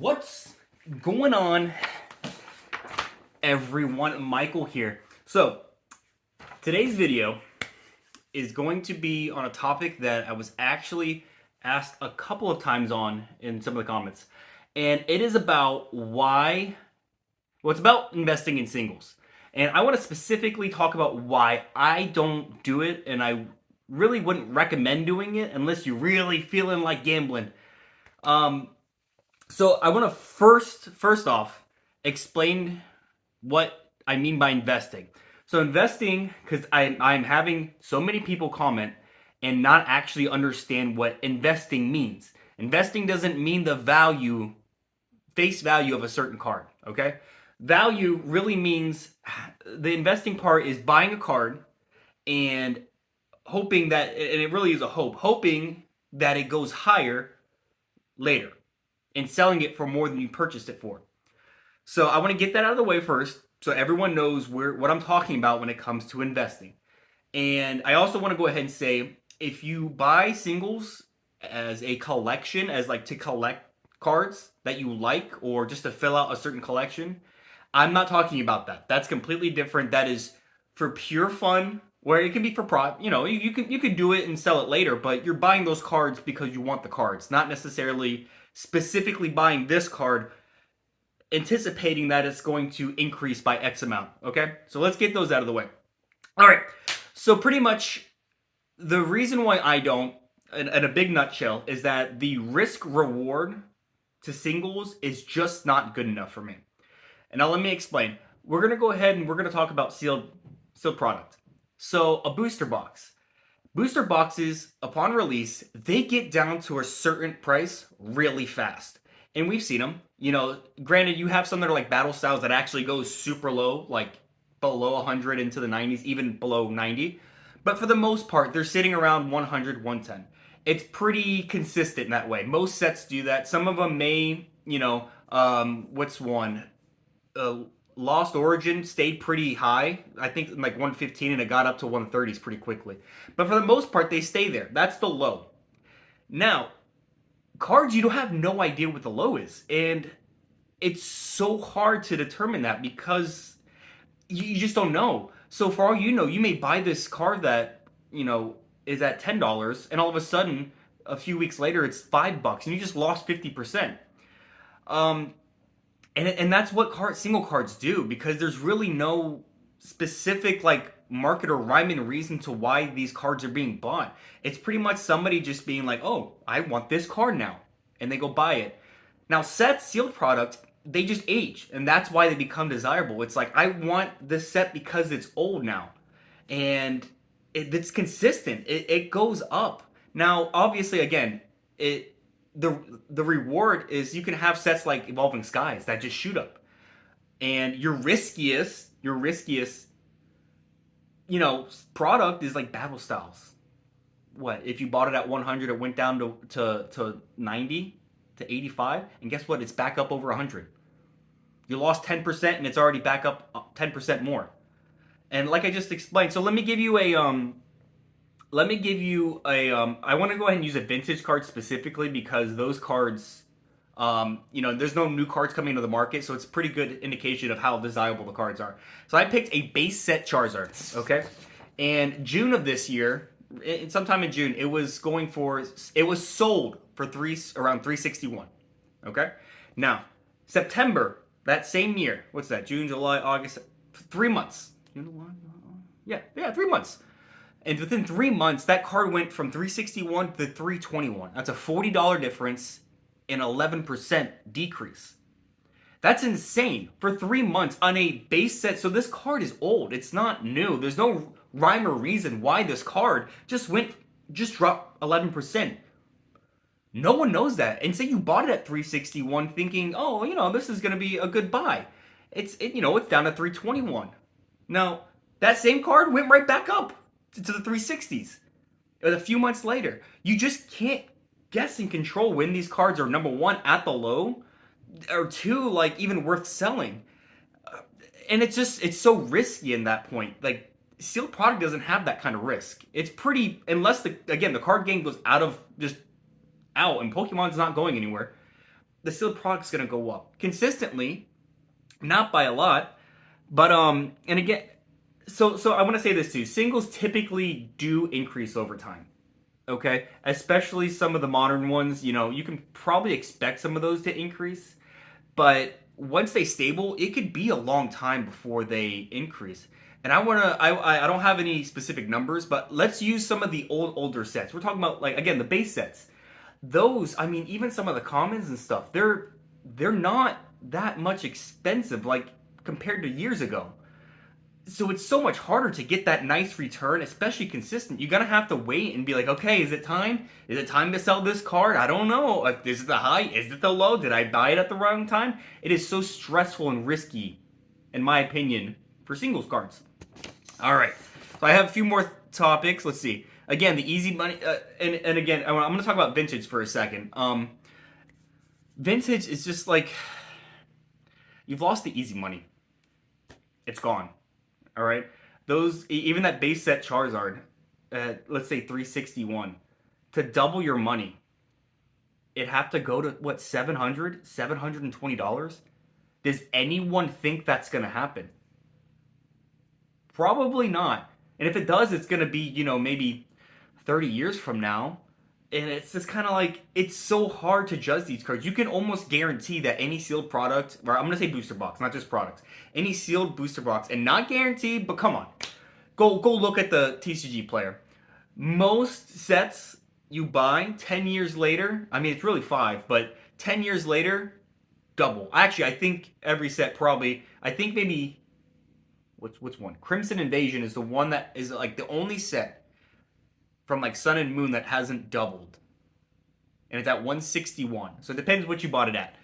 What's going on, everyone? Michael here. So, today's video is going to be on a topic that I was actually asked a couple of times on in some of the comments. And it is about it's about investing in singles. And I want to specifically talk about why I don't do it, and I really wouldn't recommend doing it unless you're really feeling like gambling. So I want to first off explain what I mean by investing. So investing, because I'm having so many people comment and not actually understand what investing means. Investing doesn't mean the face value of a certain card. Okay, value really means the investing part is buying a card and hoping that, and it really is a hoping that it goes higher later and selling it for more than you purchased it for. So I want to get that out of the way first so everyone knows what I'm talking about when it comes to investing. And I also want to go ahead and say, if you buy singles as a collection, as like to collect cards that you like or just to fill out a certain collection, I'm not talking about that. That's completely different. That is for pure fun, where it can be for prop. You can do it and sell it later, but you're buying those cards because you want the cards, not necessarily specifically buying this card anticipating that it's going to increase by X amount. Okay, so let's get those out of the way. All right, so pretty much the reason why I don't, in a big nutshell, is that the risk reward to singles is just not good enough for me. And now let me explain. We're gonna go ahead and we're gonna talk about sealed product. So a booster box. Booster boxes, upon release, they get down to a certain price really fast. And we've seen them. Granted, you have some that are like battle styles that actually go super low, like below 100 into the 90s, even below 90. But for the most part, they're sitting around 100, 110. It's pretty consistent in that way. Most sets do that. Some of them may, what's one? Lost Origin stayed pretty high. I think like 115, and it got up to 130s pretty quickly. But for the most part, they stay there. That's the low. Now, cards, you don't have no idea what the low is. And it's so hard to determine that because you just don't know. So for all you know, you may buy this card that, is at $10, and all of a sudden, a few weeks later, it's $5, and you just lost 50%. And that's what single cards do, because there's really no specific like market or rhyme and reason to why these cards are being bought. It's pretty much somebody just being like, oh, I want this card now, and they go buy it. Now sets, sealed product, they just age, and that's why they become desirable. It's like, I want this set because it's old now, and it's consistent. It goes up. Now obviously, again, the reward is you can have sets like Evolving Skies that just shoot up, and your riskiest product is like battle styles. What if you bought it at 100, it went down to 90 to 85, and guess what, it's back up over 100. You lost 10%, and it's already back up 10% more. And like I just explained, so let me give you a I want to go ahead and use a vintage card specifically, because those cards, there's no new cards coming into the market, so it's a pretty good indication of how desirable the cards are. So I picked a base set Charizard, okay? And June of this year, sometime in June, it was sold for around 361, okay? Now, September, that same year, what's that, June, July, August, 3 months. Yeah, 3 months. And within 3 months, that card went from 361 to 321. That's a $40 difference and 11% decrease. That's insane. For 3 months on a base set. So this card is old. It's not new. There's no rhyme or reason why this card just dropped 11%. No one knows that. And say you bought it at 361 thinking, oh, this is going to be a good buy. It's down to 321. Now, that same card went right back up to the 360s a few months later. You just can't guess and control when these cards are, number one, at the low, or two, like even worth selling. And it's so risky in that point. Like, sealed product doesn't have that kind of risk. It's pretty, unless the card game goes out, and Pokemon's not going anywhere. the sealed product's going to go up consistently, not by a lot, but and again, so I want to say this too. Singles typically do increase over time. Okay, especially some of the modern ones. You know, you can probably expect some of those to increase, but once they stable, it could be a long time before they increase. And I don't have any specific numbers, but let's use some of the older sets. We're talking about, like, again, the base sets. Those, I mean, even some of the commons and stuff, they're not that much expensive, like, compared to years ago. So it's so much harder to get that nice return, especially consistent. You're gonna have to wait and be like, okay, is it time? Is it time to sell this card? I don't know. Is it the high? Is it the low? Did I buy it at the wrong time? It is so stressful and risky, in my opinion, for singles cards. All right, so I have a few more topics. Let's see. Again, the easy money, and again, I'm gonna talk about vintage for a second. Vintage is just like, you've lost the easy money. It's gone. All right, those, even that base set Charizard, let's say 361, to double your money, it'd have to go to what, $720? Does anyone think that's gonna happen? Probably not. And if it does, it's gonna be, you know, maybe 30 years from now. And it's just kind of like, it's so hard to judge these cards. You can almost guarantee that any sealed product, or I'm going to say booster box, not just products, any sealed booster box, and not guaranteed, but come on, go look at the TCG player. Most sets you buy 10 years later, I mean, it's really 5, but 10 years later, double. Actually, I think every set probably, I think maybe, what's one? Crimson Invasion is the one that is like the only set from like Sun and Moon that hasn't doubled. And it's at 161. So it depends what you bought it at.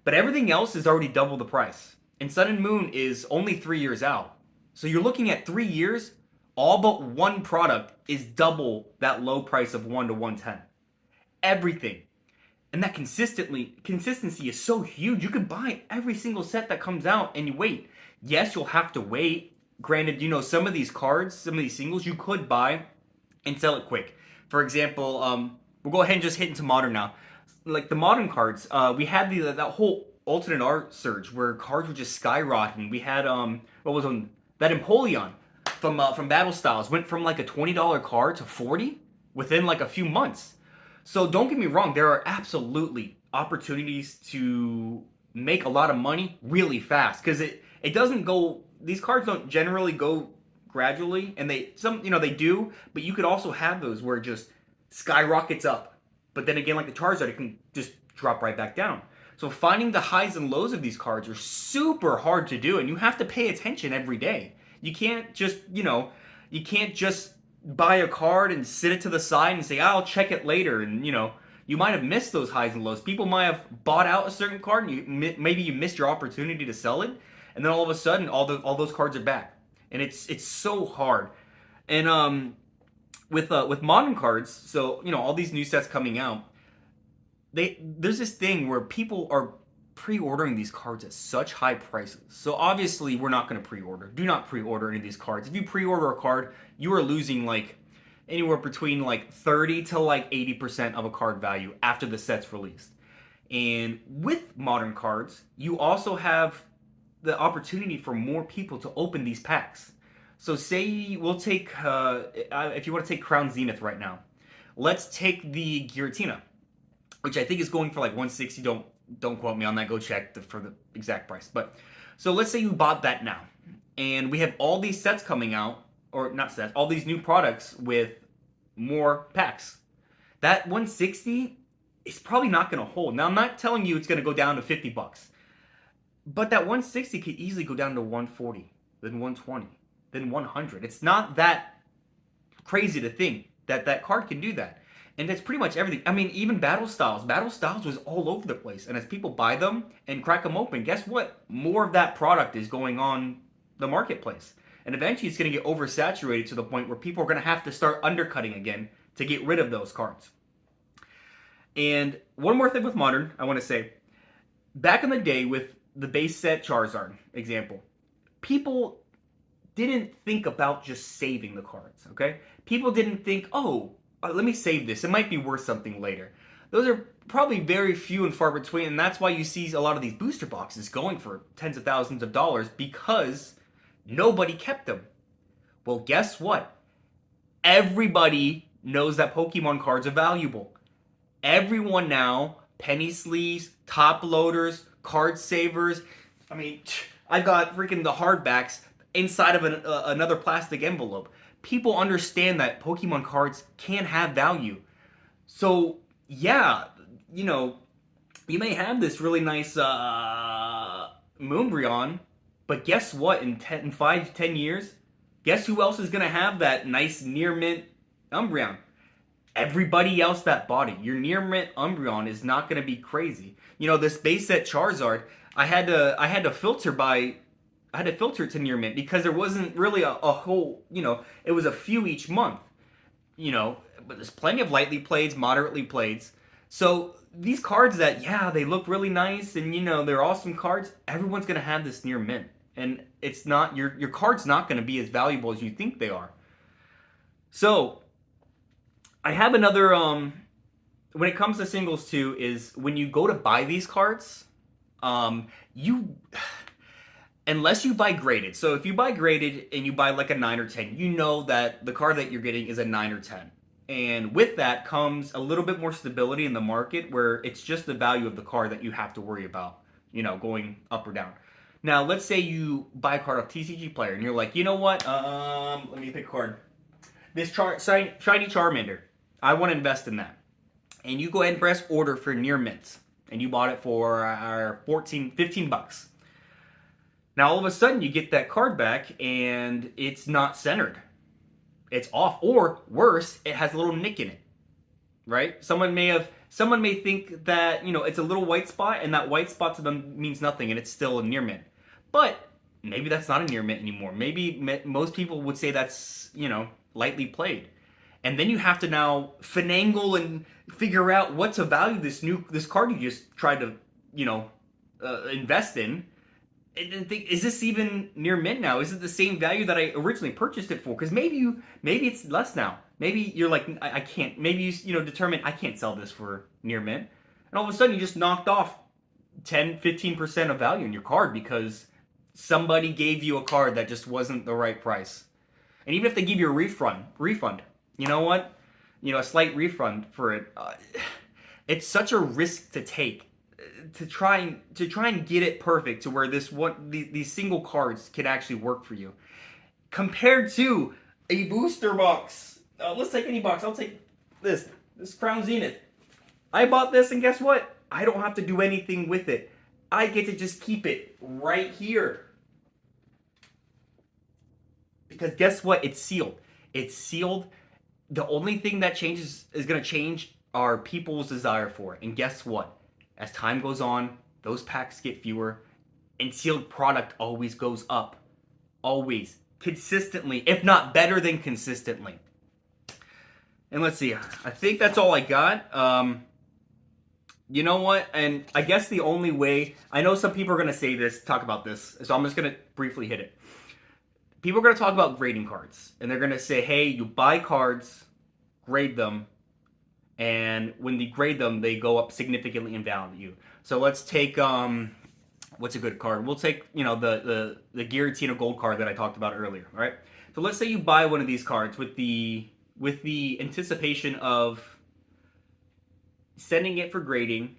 But everything else is already double the price. And Sun and Moon is only 3 years out. So you're looking at 3 years, all but one product is double that low price of 1 to 110. Everything. And that consistency is so huge. You can buy every single set that comes out and you wait. Yes, you'll have to wait. Granted, you know, some of these cards, some of these singles you could buy and sell it quick. For example, we'll go ahead and just hit into modern now. Like the modern cards, we had that whole alternate art surge where cards were just skyrocketing. We had what was on that Empoleon from Battle Styles went from like a $20 card to 40 within like a few months. So don't get me wrong, there are absolutely opportunities to make a lot of money really fast because it doesn't go. These cards don't generally go gradually, and they do, but you could also have those where it just skyrockets up, but then again, like the Charizard, it can just drop right back down. So finding the highs and lows of these cards are super hard to do, and you have to pay attention every day. You can't just buy a card and sit it to the side and say, I'll check it later, and you might have missed those highs and lows. People might have bought out a certain card and maybe you missed your opportunity to sell it, and then all of a sudden all those cards are back. And it's so hard. And with modern cards, so all these new sets coming out, there's this thing where people are pre-ordering these cards at such high prices. So obviously we're not going to pre-order. Do not pre-order any of these cards. If you pre-order a card, you are losing like anywhere between like 30 to like 80% of a card value after the set's released. And with modern cards, you also have the opportunity for more people to open these packs. So say we'll take, if you want to take Crown Zenith right now, let's take the Giratina, which I think is going for like 160. Don't quote me on that. Go check for the exact price. But so let's say you bought that now, and we have all these sets coming out, or not sets, all these new products with more packs. That 160 is probably not going to hold. Now I'm not telling you it's going to go down to $50. But that 160 could easily go down to 140, then 120, then 100. It's not that crazy to think that that card can do that. And that's pretty much everything. I mean, even Battle Styles. Battle Styles was all over the place. And as people buy them and crack them open, guess what? More of that product is going on the marketplace. And eventually it's going to get oversaturated to the point where people are going to have to start undercutting again to get rid of those cards. And one more thing with Modern, I want to say. Back in the day with the base set Charizard example, people didn't think about just saving the cards, okay? People didn't think, let me save this. It might be worth something later. those are probably very few and far between, and that's why you see a lot of these booster boxes going for tens of thousands of dollars because nobody kept them. Well, guess what? Everybody knows that Pokemon cards are valuable. Everyone now, penny sleeves, top loaders, card savers. I mean, I got freaking the hardbacks inside of another plastic envelope. People understand that Pokemon cards can have value. So, yeah, you know, you may have this really nice Moonbryon, but guess what? In 5 to 10 years, guess who else is going to have that nice near mint Umbreon? Everybody else that bought it. Your near mint Umbreon is not going to be crazy. You know, this base set Charizard, I had to filter it to near mint because there wasn't really a whole, you know, it was a few each month. You know, but there's plenty of lightly played, moderately played. So these cards that, yeah, they look really nice and, you know, they're awesome cards, everyone's going to have this near mint. And it's not, your card's not going to be as valuable as you think they are. So I have another, when it comes to singles too, is when you go to buy these cards, you, unless you buy graded. So if you buy graded and you buy like a 9 or 10, you know that the card that you're getting is a 9 or 10. And with that comes a little bit more stability in the market where it's just the value of the card that you have to worry about, you know, going up or down. Now, let's say you buy a card off TCG Player and you're like, you know what? Let me pick a card. This shiny Charmander. I want to invest in that. And you go ahead and press order for near mints. And you bought it for 15 bucks. Now, all of a sudden, you get that card back and it's not centered. It's off, or worse, it has a little nick in it, right? Someone may think that, you know, it's a little white spot, and that white spot to them means nothing, and it's still a near mint. But maybe that's not a near mint anymore. Maybe most people would say that's, you know, lightly played. And then you have to now finagle and figure out what to value this card you just tried to, you know, invest in. And think, is this even near mint now? Is it the same value that I originally purchased it for? Because maybe it's less now. Maybe you're like, I can't. Maybe you know determine I can't sell this for near mint, and all of a sudden you just knocked off 10-15% of value in your card because somebody gave you a card that just wasn't the right price. And even if they give you a refund, you know what? You know, a slight refund for it. It's such a risk to take. To try and get it perfect to where these single cards can actually work for you, compared to a booster box. Let's take any box. I'll take this Crown Zenith. I bought this, and guess what? I don't have to do anything with it. I get to just keep it right here. Because guess what? It's sealed. It's sealed. The only thing that is going to change are people's desire for it. And guess what? As time goes on, those packs get fewer, and sealed product always goes up. Always. Consistently, if not better than consistently. And let's see, I think that's all I got. You know what? And I guess the only way, I know some people are going to talk about this, so I'm just going to briefly hit it. People are going to talk about grading cards, and they're going to say, hey, you buy cards, grade them, and when they grade them, they go up significantly in value. So let's take what's a good card? We'll take, you know, the Giratina Gold card that I talked about earlier, all right? So let's say you buy one of these cards with the anticipation of sending it for grading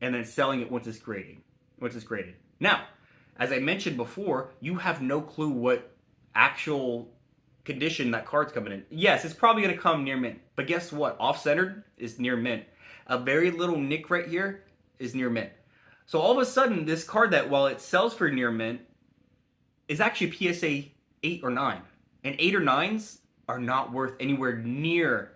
and then selling it once it's graded. Now, as I mentioned before, you have no clue what actual condition that card's coming in. Yes, it's probably going to come near mint, but guess what? Off-centered is near mint. A very little nick right here is near mint. So all of a sudden, this card that, while it sells for near mint, is actually PSA 8 or 9. And 8 or 9s are not worth anywhere near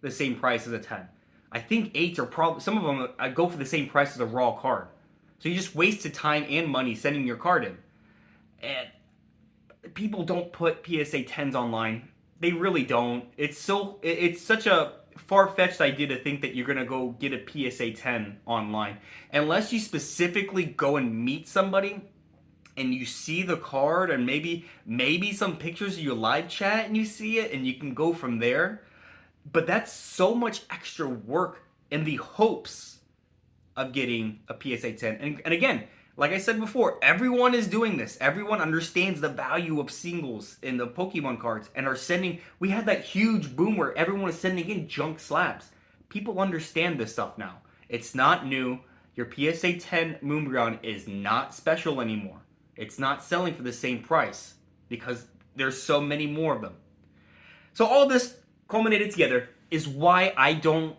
the same price as a 10. I think 8s are probably, some of them go for the same price as a raw card. So you just wasted time and money sending your card in. And people don't put PSA 10s online. They really don't. It's such a far-fetched idea to think that you're going to go get a PSA 10 online. Unless you specifically go and meet somebody and you see the card and maybe some pictures of your live chat and you see it and you can go from there. But that's so much extra work in the hopes of getting a PSA 10. And again, like I said before, everyone is doing this. Everyone understands the value of singles in the Pokemon cards and are sending. We had that huge boom where everyone was sending in junk slabs. People understand this stuff now. It's not new. Your PSA 10 Moonbreon is not special anymore. It's not selling for the same price because there's so many more of them. So all this culminated together is why I don't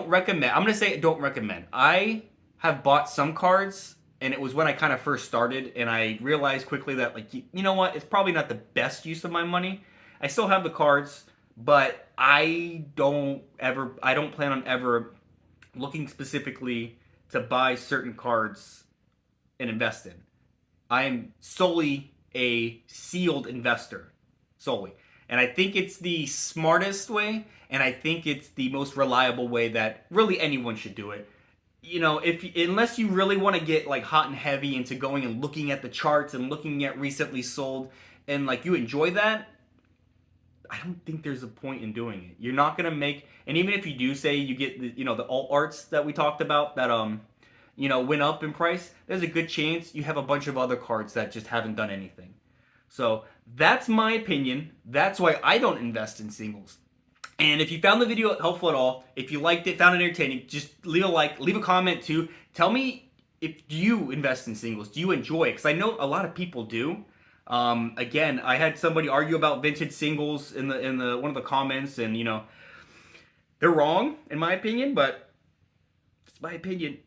recommend. I'm gonna say don't recommend. I have bought some cards, and it was when I kind of first started, and I realized quickly that, like, you know what, it's probably not the best use of my money. I still have the cards, but I don't plan on ever looking specifically to buy certain cards and invest in. I am solely a sealed investor, solely. And I think it's the smartest way, and I think it's the most reliable way that really anyone should do it. You know, unless you really want to get like hot and heavy into going and looking at the charts and looking at recently sold, and like you enjoy that, I don't think there's a point in doing it. You're not gonna make, and even if you do say you get the, you know, the alt arts that we talked about that you know, went up in price, there's a good chance you have a bunch of other cards that just haven't done anything. So that's my opinion. That's why I don't invest in singles. And if you found the video helpful at all, if you liked it, found it entertaining, just leave a like, leave a comment too. Tell me if you invest in singles. Do you enjoy it? Because I know a lot of people do. Again, I had somebody argue about vintage singles in the one of the comments, and you know, they're wrong in my opinion, but it's my opinion.